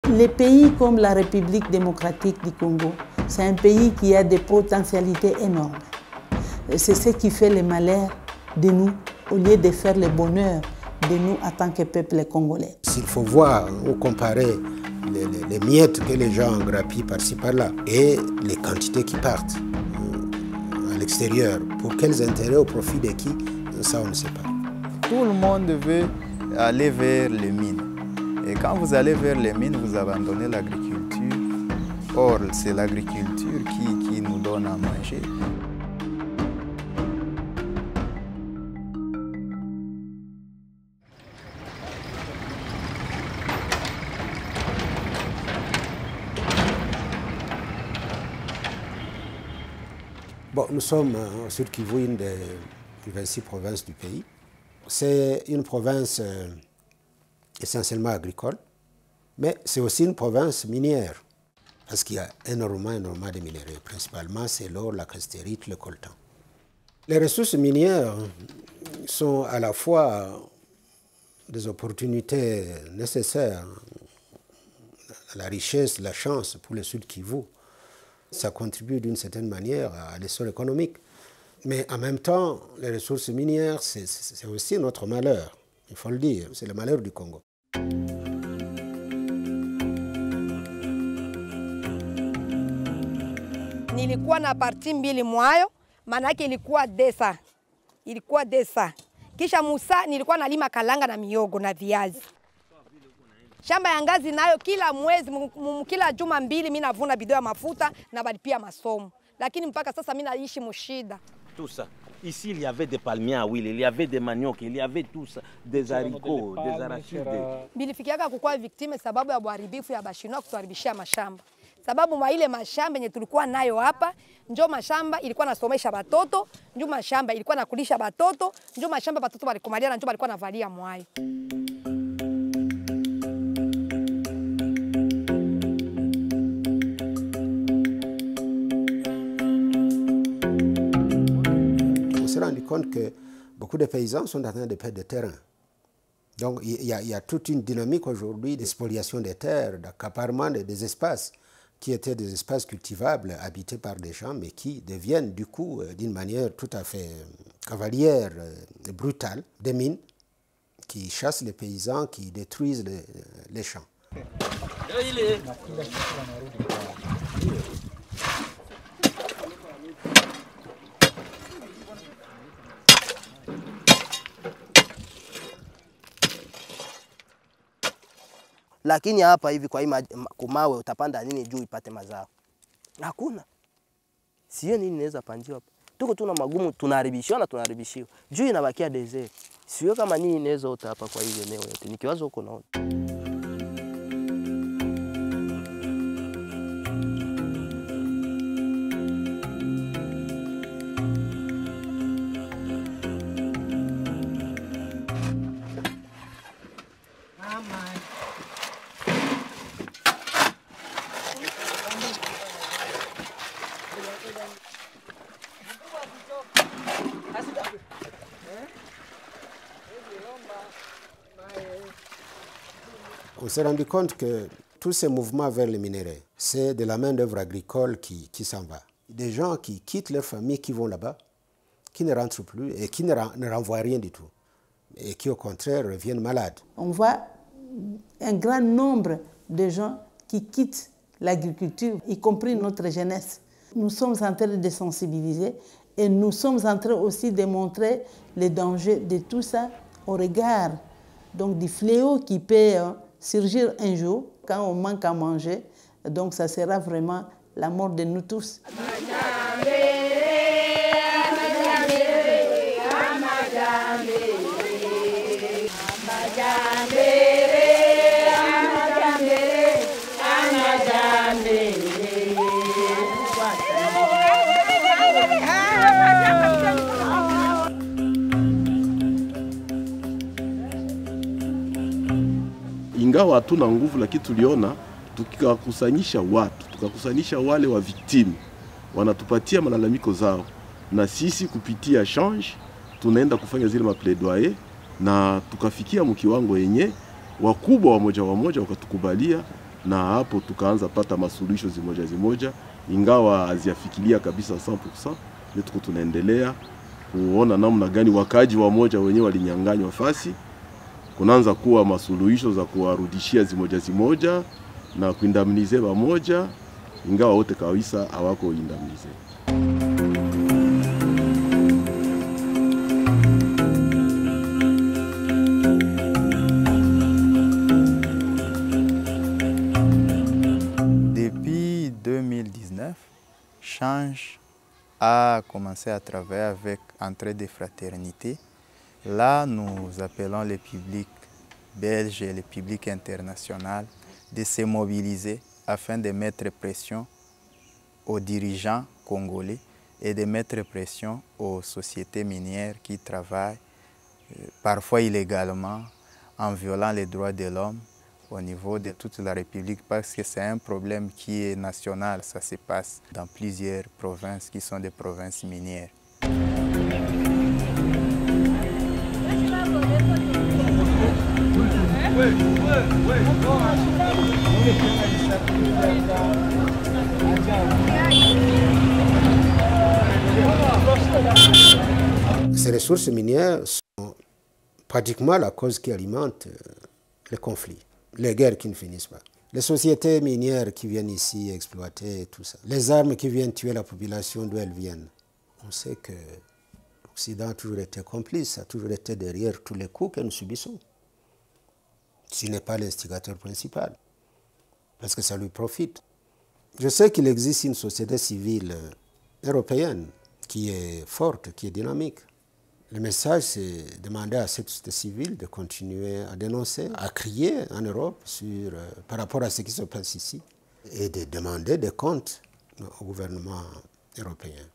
Les pays comme la République démocratique du Congo, c'est un pays qui a des potentialités énormes. C'est ce qui fait le malheur de nous, au lieu de faire le bonheur de nous en tant que peuple congolais. S'il faut voir ou comparer les miettes que les gens grappillent par-ci par-là et les quantités qui partent à l'extérieur, pour quels intérêts, au profit de qui, ça on ne sait pas. Tout le monde veut aller vers les mines. Et quand vous allez vers les mines, vous abandonnez l'agriculture. Or, c'est l'agriculture qui nous donne à manger. Bon, nous sommes au Sud Kivu, une des 26 provinces du pays. C'est une province essentiellement agricole, mais c'est aussi une province minière, parce qu'il y a énormément de minerais. Principalement, c'est l'or, la cassiterite, le coltan. Les ressources minières sont à la fois des opportunités nécessaires, la richesse, la chance pour le Sud Kivu. Ça contribue d'une certaine manière à l'essor économique. Mais en même temps, les ressources minières, c'est aussi notre malheur, il faut le dire, c'est le malheur du Congo. Nilikuwa na parti mbili mwayo, manake ilikuwa desa. Ilikuwa desa. Kisha Musa nilikuwa nalima kalanga na miyogo na viazi. Shamba ya ngazi nayo kila mwezi, kila juma mbili mimi navuna bidhaa ya mafuta na balipia masomo. Lakini mpaka sasa mimi naishi mushida. Tout ça. Ici, il y avait des palmiers à huile, il y avait des maniocs, il y avait tout ça, des haricots, des arachides. Bilifikiaka kukuwa victime sababu ya uharibifu ya bashinoa kutuharibishia mashamba. Sababu mwa ile mashamba yenye tulikuwa nayo hapa, njo mashamba ilikuwa nasomesha batoto, njo mashamba ilikuwa nakulisha batoto, njo mashamba batoto balikumalia na njo balikuwa navalia mwayo. Rendu compte que beaucoup de paysans sont en train de perdre des terrains. Donc il y a toute une dynamique aujourd'hui de spoliation des terres, d'accaparement des espaces qui étaient des espaces cultivables, habités par des gens, mais qui deviennent du coup, d'une manière tout à fait cavalière et brutale, des mines qui chassent les paysans, qui détruisent les champs. Lakini hapa hivi kwa hii kumawe utapanda nini juu ipate mazao? Hakuna. Sio nini inaweza pandiwa hapa. Tuko tuna magumu, tunaharibishiwa na tunaharibishiwa. Juu inabakia desert. Sio kama nini inaweza ota hapa kwa hiyo eneo yote. Nikiwaza huko naona. On s'est rendu compte que tous ces mouvements vers les minéraux, c'est de la main-d'œuvre agricole qui s'en va. Des gens qui quittent leur famille, qui vont là-bas, qui ne rentrent plus et qui ne renvoient rien du tout. Et qui au contraire reviennent malades. On voit un grand nombre de gens qui quittent l'agriculture, y compris notre jeunesse. Nous sommes en train de sensibiliser et nous sommes en train aussi de montrer les dangers de tout ça au regard donc, du fléau qui peut surgir un jour quand on manque à manger. Donc ça sera vraiment la mort de nous tous. Ingawa hatuna nguvu, lakini tuliona tukakusanyisha watu, tukakusanyisha wale wa victime, wanatupatia malalamiko zao, na sisi kupitia change tunaenda kufanya zile mapledoyer, na tukafikia mkiwango yenye wakubwa wamoja wakatukubalia na hapo tukaanza pata masuluhisho zimoja zimoja, ingawa haziafikilia kabisa 100%, ndio tuko tunaendelea kuona namna gani wakaji wamoja wenyewe walinyang'anywa fasi, kunaanza kuwa masuluhisho za kuwarudishia zimoja zimoja na kuindamnize pamoja, ingawa wote kabisa hawako indamnize. Depuis 2019, Change a commencé à travailler avec Entraide de Fraternité. Là, nous appelons le public belge et le public international de se mobiliser afin de mettre pression aux dirigeants congolais et de mettre pression aux sociétés minières qui travaillent parfois illégalement en violant les droits de l'homme au niveau de toute la République, parce que c'est un problème qui est national. Ça se passe dans plusieurs provinces qui sont des provinces minières. Ces ressources minières sont pratiquement la cause qui alimente les conflits, les guerres qui ne finissent pas. Les sociétés minières qui viennent ici exploiter tout ça, les armes qui viennent tuer la population d'où elles viennent. On sait que l'Occident a toujours été complice, a toujours été derrière tous les coups que nous subissons. S'il n'est pas l'instigateur principal, parce que ça lui profite. Je sais qu'il existe une société civile européenne qui est forte, qui est dynamique. Le message, c'est de demander à cette société civile de continuer à dénoncer, à crier en Europe par rapport à ce qui se passe ici, et de demander des comptes au gouvernement européen.